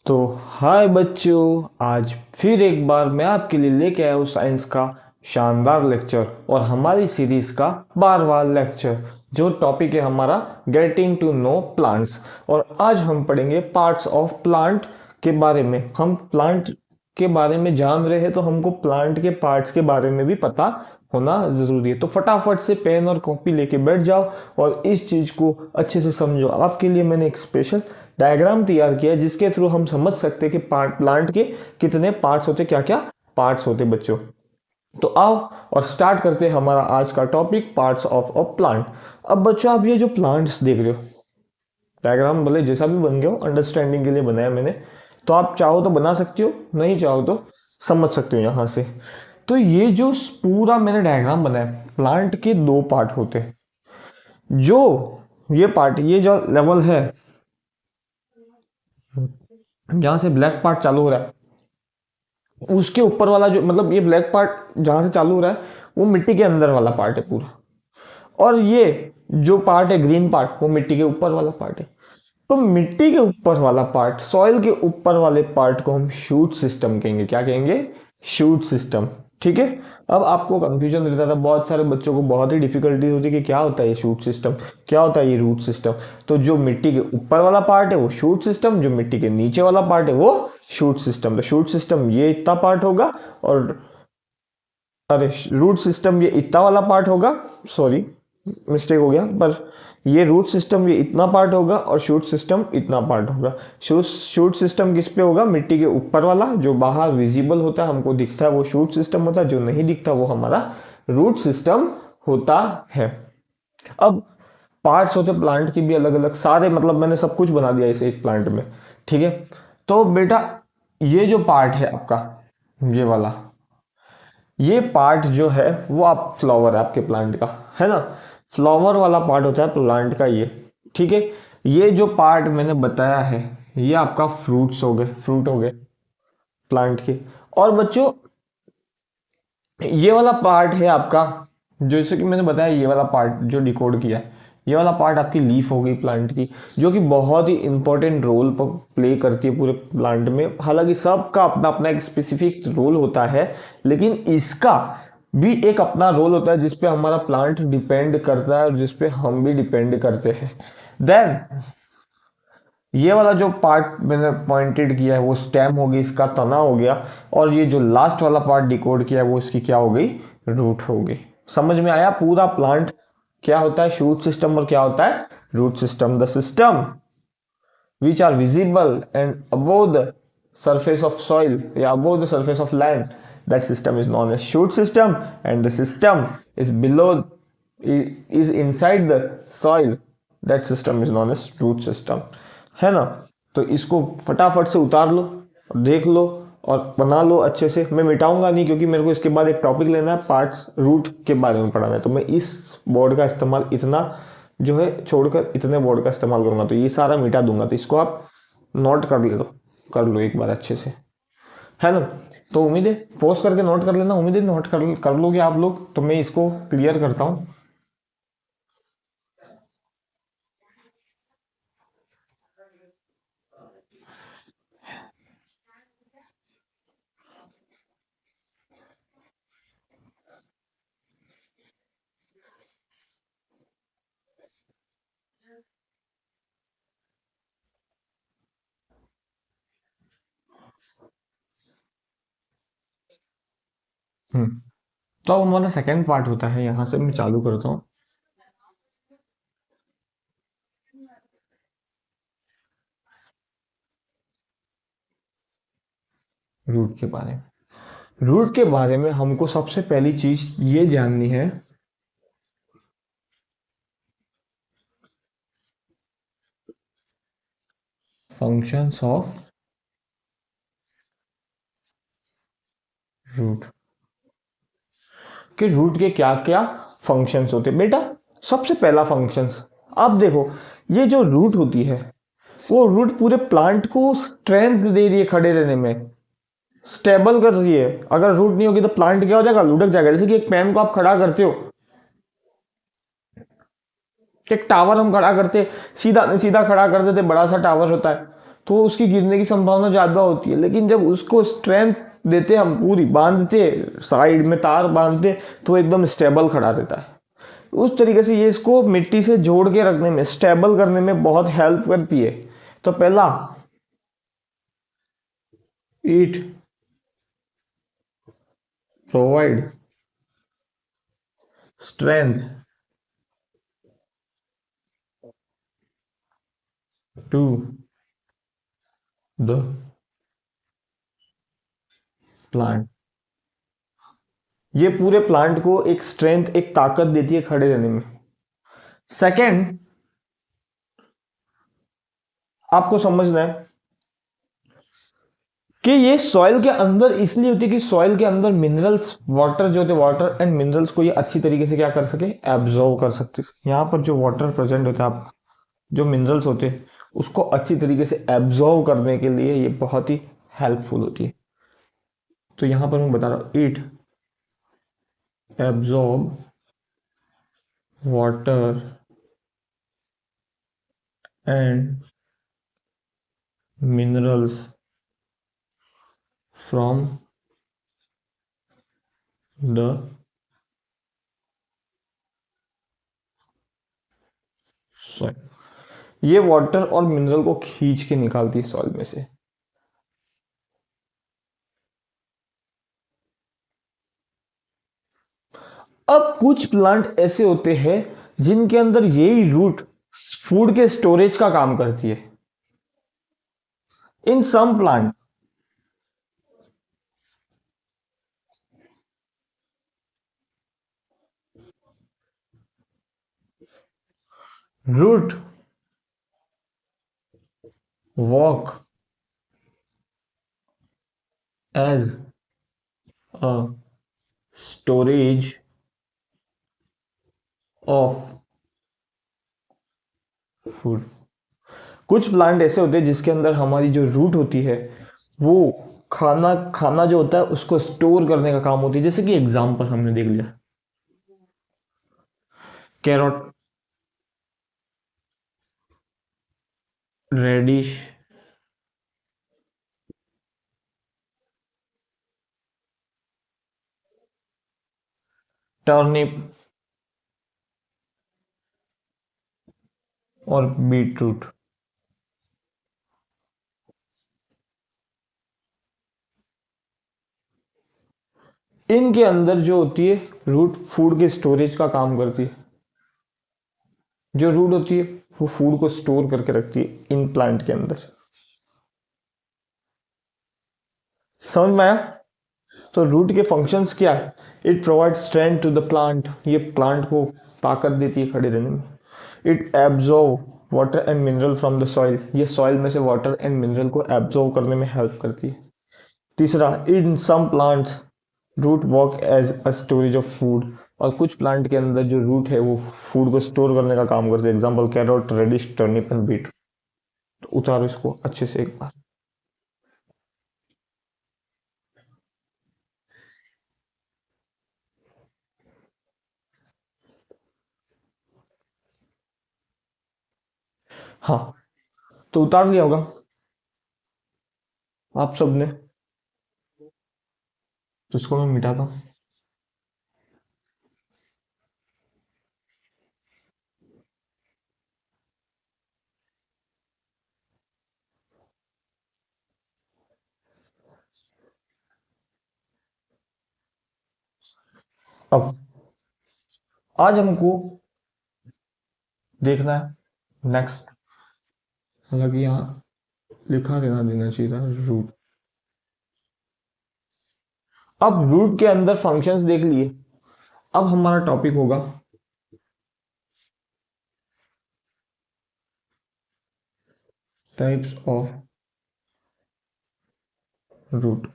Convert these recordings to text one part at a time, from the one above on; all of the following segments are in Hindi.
तो हाय बच्चों, आज फिर एक बार मैं आपके लिए लेके आया हूँ साइंस का शानदार लेक्चर और हमारी सीरीज का 12वां लेक्चर। जो टॉपिक है हमारा गेटिंग टू नो प्लांट्स। और आज हम पढ़ेंगे पार्ट्स ऑफ प्लांट के बारे में। हम प्लांट के बारे में जान रहे हैं तो हमको प्लांट के पार्ट्स के बारे में भी पता होना जरूरी है। तो फटाफट से पेन और कॉपी लेके बैठ जाओ और इस चीज को अच्छे से समझो। आपके लिए मैंने एक स्पेशल डायग्राम तैयार किया है जिसके थ्रू हम समझ सकते हैं कि प्लांट के कितने पार्ट्स होते, क्या क्या पार्ट्स होते बच्चों। तो आओ और स्टार्ट करते हैं हमारा आज का topic, parts of a plant. अब बच्चों, आप ये जो प्लांट्स देख रहे हो, डायग्राम भले जैसा भी बन गया हो, अंडरस्टैंडिंग के लिए बनाया मैंने, तो आप चाहो तो बना सकते हो, नहीं चाहो तो समझ सकते हो यहां से। तो ये जो पूरा मैंने डायग्राम बनाया, प्लांट के दो पार्ट होते हैं। जो ये पार्ट, ये जो लेवल है जहां से ब्लैक पार्ट चालू हो रहा है, उसके ऊपर वाला जो मतलब ये ब्लैक पार्ट जहां से चालू हो रहा है वो मिट्टी के अंदर वाला पार्ट है पूरा। और ये जो पार्ट है ग्रीन पार्ट, वो मिट्टी के ऊपर वाला पार्ट है। तो मिट्टी के ऊपर वाला पार्ट, सॉइल के ऊपर वाले पार्ट को हम शूट सिस्टम कहेंगे। क्या कहेंगे? Shoot system. ठीक है। अब आपको कंफ्यूजन रहता था, बहुत सारे बच्चों को बहुत ही डिफिकल्टी होती है कि क्या होता है ये शूट सिस्टम, क्या होता है ये रूट सिस्टम। तो जो मिट्टी के ऊपर वाला पार्ट है वो शूट सिस्टम, जो मिट्टी के नीचे वाला पार्ट है वो शूट सिस्टम। तो शूट सिस्टम ये इतना पार्ट होगा और अरे रूट सिस्टम ये इतना वाला पार्ट होगा, सॉरी मिस्टेक हो गया, पर ये रूट सिस्टम ये इतना पार्ट होगा और शूट सिस्टम इतना पार्ट होगा। शूट सिस्टम किस पे होगा? मिट्टी के ऊपर वाला, जो बाहर विजिबल होता है, हमको दिखता है, वो शूट सिस्टम होता है। जो नहीं दिखता वो हमारा रूट सिस्टम होता है। अब पार्ट्स होते प्लांट की भी अलग अलग सारे, मतलब मैंने सब कुछ बना दिया इसे एक प्लांट में। ठीक है। तो बेटा ये जो पार्ट है आपका, ये वाला, ये पार्ट जो है वो आप फ्लावर है आपके प्लांट का, है ना। फ्लावर वाला पार्ट होता है प्लांट का ये। ठीक है। ये जो पार्ट मैंने बताया है ये आपका फ्रूट्स हो गए, फ्रूट हो गए प्लांट के। और बच्चों ये वाला पार्ट है आपका, जैसे कि मैंने बताया, ये वाला पार्ट जो डिकोड किया है, ये वाला पार्ट आपकी लीफ हो गई प्लांट की, जो कि बहुत ही इंपॉर्टेंट रोल प्ले करती है पूरे प्लांट में। हालांकि सबका अपना अपना एक स्पेसिफिक रोल होता है, लेकिन इसका भी एक अपना रोल होता है जिसपे हमारा प्लांट डिपेंड करता है और जिसपे हम भी डिपेंड करते हैं। देन ये वाला जो पार्ट मैंने पॉइंटेड किया है वो स्टेम हो गई, इसका तना हो गया। और ये जो लास्ट वाला पार्ट डिकोड किया है वो इसकी क्या हो गई? रूट हो गई। समझ में आया? पूरा प्लांट क्या होता है? शूट सिस्टम और क्या होता है? Root system. The system which are visible and above the surface of soil, yeah, above the surface of land, that system is known as shoot system. And the system is below, is inside the soil, that system is known as root system, है ना। तो इसको फटाफट से उतार लो और देख लो और बना लो अच्छे से। मैं मिटाऊंगा नहीं क्योंकि मेरे को इसके बाद एक टॉपिक लेना है, पार्ट्स रूट के बारे में पढ़ाना है। तो मैं इस बोर्ड का इस्तेमाल इतना जो है छोड़कर इतने बोर्ड का इस्तेमाल करूंगा, तो ये सारा मिटा दूंगा। तो इसको आप नोट कर लो एक बार अच्छे से, है ना। तो उम्मीद है पोस्ट करके नोट कर लेना, उम्मीद है नोट कर लोगे आप लोग। तो मैं इसको क्लियर करता हूँ। तो अब हमारा सेकेंड पार्ट होता है, यहां से मैं चालू करता हूँ। रूट के बारे में, रूट के बारे में हमको सबसे पहली चीज ये जाननी है, फंक्शंस ऑफ रूट, कि रूट के क्या क्या फंक्शंस होते हैं। बेटा सबसे पहला फंक्शंस, आप देखो, ये जो रूट होती है वो रूट पूरे प्लांट को स्ट्रेंथ दे रही है खड़े रहने में, स्टेबल कर रही है। अगर रूट नहीं होगी तो प्लांट क्या हो जाएगा? लुढ़क जाएगा। जैसे कि एक पेन को आप खड़ा करते हो, एक टावर हम खड़ा करते, सीधा सीधा खड़ा कर देते, बड़ा सा टावर होता है, तो उसकी गिरने की संभावना ज़्यादा होती है। लेकिन जब उसको स्ट्रेंथ देते हम, पूरी बांधते, साइड में तार बांधते, तो एकदम स्टेबल खड़ा रहता है। उस तरीके से ये इसको मिट्टी से जोड़ के रखने में, स्टेबल करने में बहुत हेल्प करती है। तो पहला, it provide strength to the plant. ये पूरे प्लांट को एक स्ट्रेंथ, एक ताकत देती है खड़े रहने में। सेकंड, आपको समझना है कि ये सॉइल के अंदर इसलिए होती है कि सॉइल के अंदर मिनरल्स, वाटर जो होते हैं, वाटर एंड मिनरल्स को ये अच्छी तरीके से क्या कर सके, एब्जॉर्व कर सकते। यहाँ पर जो वाटर प्रेजेंट होता है, आप जो मिनरल्स होते हैं उसको अच्छी तरीके से एब्जॉर्व करने के लिए ये बहुत ही हेल्पफुल होती है। तो यहाँ पर मैं बता रहा हूँ, it absorb water and minerals from the soil. ये वाटर और मिनरल को खींच के निकालती है सॉइल में से। अब कुछ प्लांट ऐसे होते हैं जिनके अंदर यही रूट फूड के स्टोरेज का काम करती है। In some plant, root work as a storage of food. कुछ प्लांट ऐसे होते हैं जिसके अंदर हमारी जो रूट होती है वो खाना खाना जो होता है उसको स्टोर करने का काम होती है। जैसे कि एग्जांपल हमने देख लिया, कैरोट, रेडिश, टर्निप और बीट रूट। इनके अंदर जो होती है रूट फूड के स्टोरेज का काम करती है। जो रूट होती है वो फूड को स्टोर करके रखती है इन प्लांट के अंदर। समझ में आया? तो रूट के फंक्शंस क्या है? It provide strength to the plant, ये प्लांट को ताकत देती है खड़े रहने में। It absorb water and mineral from the soil, ये सॉइल में से वाटर एंड मिनरल को एब्जॉर्व करने में हेल्प करती है। तीसरा, in some plants root work as a storage of food, और कुछ प्लांट के अंदर जो रूट है वो फूड को स्टोर करने का काम करते हैं। Example carrot, radish, turnip and beet. तो उतारो इसको अच्छे से एक बार। हाँ, तो उतार लिया होगा आप सबने। तो इसको मैं मिटाता हूँ। अब आज हमको देखना है नेक्स्ट, हालांकि यहाँ लिखा रहना देना चाहिए था रूट। अब रूट के अंदर फंक्शंस देख लिए। अब हमारा टॉपिक होगा टाइप्स ऑफ रूट।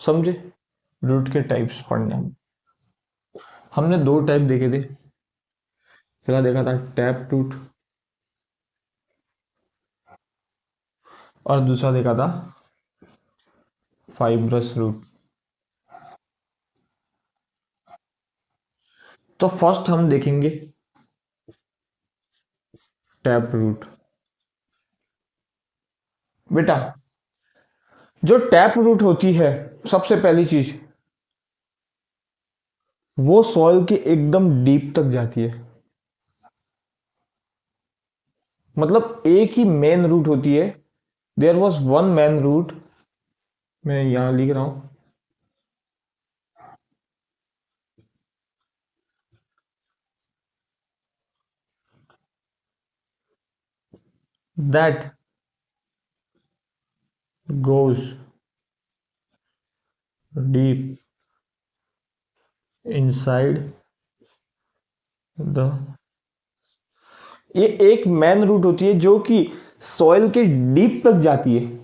समझे? रूट के टाइप्स पढ़ने हम, हमने दो टाइप देखे थे। पहला देखा था टैप रूट, और दूसरा देखा था फाइब्रस रूट। तो फर्स्ट हम देखेंगे टैप रूट। बेटा, जो टैप रूट होती है, सबसे पहली चीज, वो सॉइल के एकदम डीप तक जाती है। मतलब एक ही मेन रूट होती है। There was one main root. मैं यहां लिख रहा हूं, that goes deep inside the. ये एक मेन रूट होती है जो कि सॉइल के डीप तक जाती है।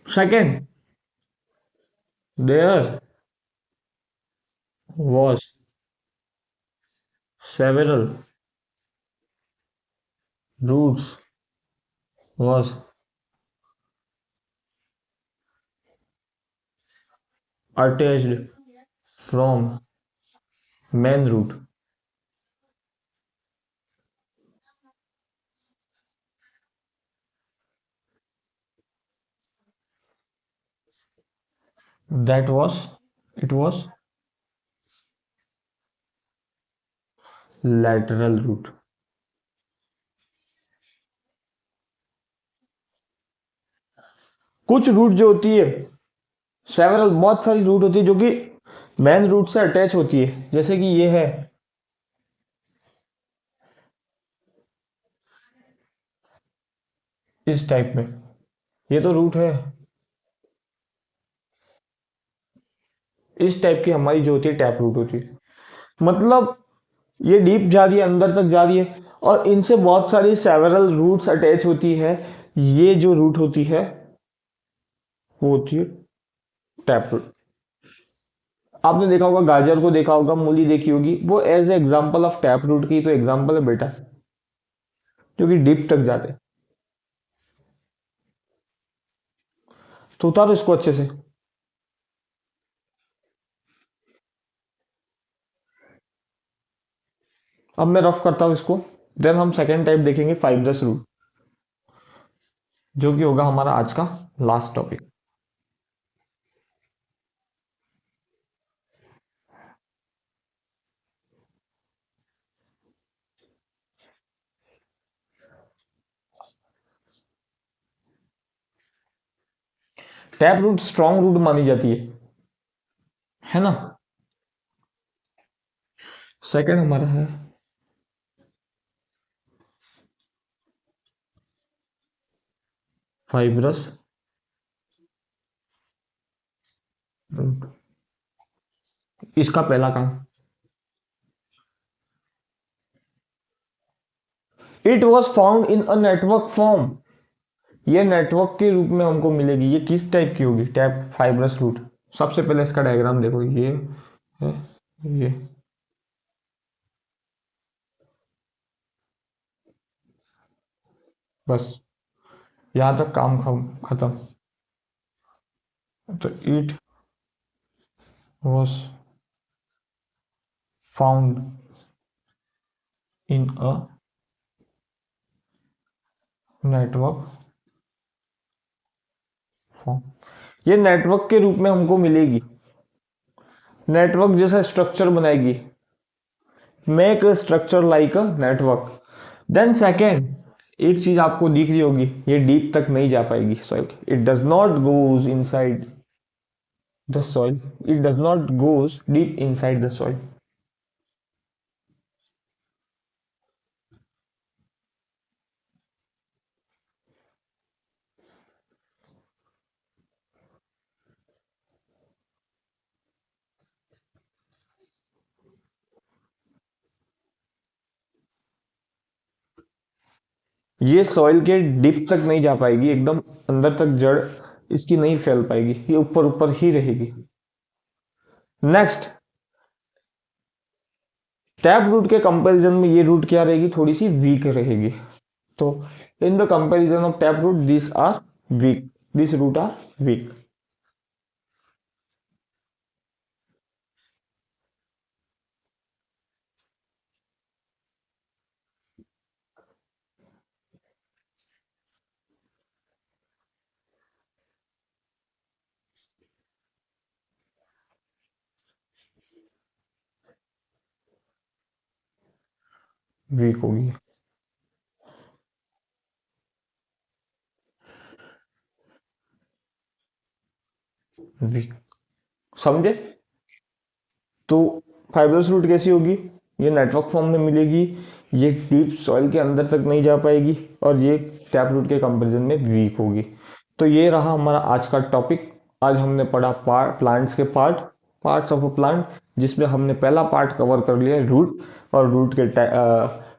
Second, there was several roots was attached from main root। that was it was lateral root। कुछ रूट जो होती है, सेवरल, बहुत सारी रूट होती है जो कि मेन रूट से अटैच होती है, जैसे कि ये है, इस टाइप में। ये तो रूट है। इस टाइप की हमारी जो होती है टैप रूट होती है। मतलब ये डीप जा रही है, अंदर तक जा रही है, और इनसे बहुत सारी सेवरल रूट्स अटैच होती है। ये जो रूट होती है वो होती है टैप रूट। आपने देखा होगा, गाजर को देखा होगा, मूली देखी होगी, वो as a example of tap root की तो एग्जाम्पल है बेटा, जो कि डीप तक जाते हैं। तो उतारो इसको अच्छे से। अब मैं रफ करता हूं इसको, देन हम सेकेंड टाइप देखेंगे, फाइब्रस रूट, जो कि होगा हमारा आज का last topic. Tap root strong root मानी जाती है ना। सेकेंड हमारा है फाइब्रस रूट। इसका पहला काम, it was found in a network form. ये नेटवर्क के रूप में हमको मिलेगी। ये किस टाइप की होगी टैप फाइब्रस रूट? सबसे पहले इसका डायग्राम देखो, ये है, ये। बस यहां तक काम खत्म। तो it was found in a network form. ये नेटवर्क के रूप में हमको मिलेगी, नेटवर्क जैसा स्ट्रक्चर बनाएगी। Make a structure like a network. Then second, एक चीज आपको दिख रही होगी, ये डीप तक नहीं जा पाएगी soil. It does not goes inside the soil, it does not goes deep inside the soil. ये सॉइल के डीप तक नहीं जा पाएगी, एकदम अंदर तक जड़ इसकी नहीं फैल पाएगी, ये ऊपर ऊपर ही रहेगी। नेक्स्ट, टैप रूट के कंपैरिजन में ये रूट क्या रहेगी, थोड़ी सी वीक रहेगी। तो in the comparison of tap root, this are weak, this root are weak. Weak होगी। वीक, समझे? तो फाइब्रस रूट कैसी होगी? ये नेटवर्क फॉर्म में मिलेगी, ये डीप सॉइल के अंदर तक नहीं जा पाएगी, और ये टैप रूट के कंपैरिजन में वीक होगी। तो ये रहा हमारा आज का टॉपिक। आज हमने पढ़ा प्लांट्स के पार्ट्स ऑफ अ प्लांट, जिसमें हमने पहला पार्ट कवर कर लिया रूट, और रूट के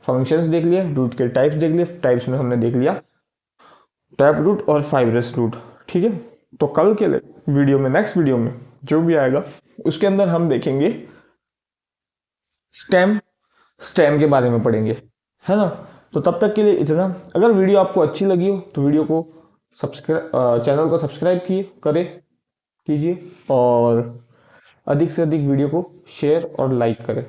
फंक्शंस देख लिए, रूट के टाइप्स देख लिए। टाइप्स में हमने देख लिया टैप रूट और फाइब्रस रूट। ठीक है, तो कल के वीडियो में, नेक्स्ट वीडियो में जो भी आएगा, उसके अंदर हम देखेंगे स्टेम स्टेम के बारे में पढ़ेंगे, है ना? तो तब तक के लिए इतना। अगर वीडियो आपको अच्छी लगी हो तो वीडियो को सब्सक्राइब, चैनल को सब्सक्राइब कीजिए, और अधिक से अधिक वीडियो को शेयर और लाइक करें।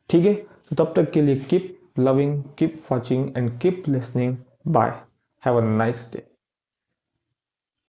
ठीक है, तो तब तक के लिए keep loving, keep watching and keep listening. Bye, have a nice day.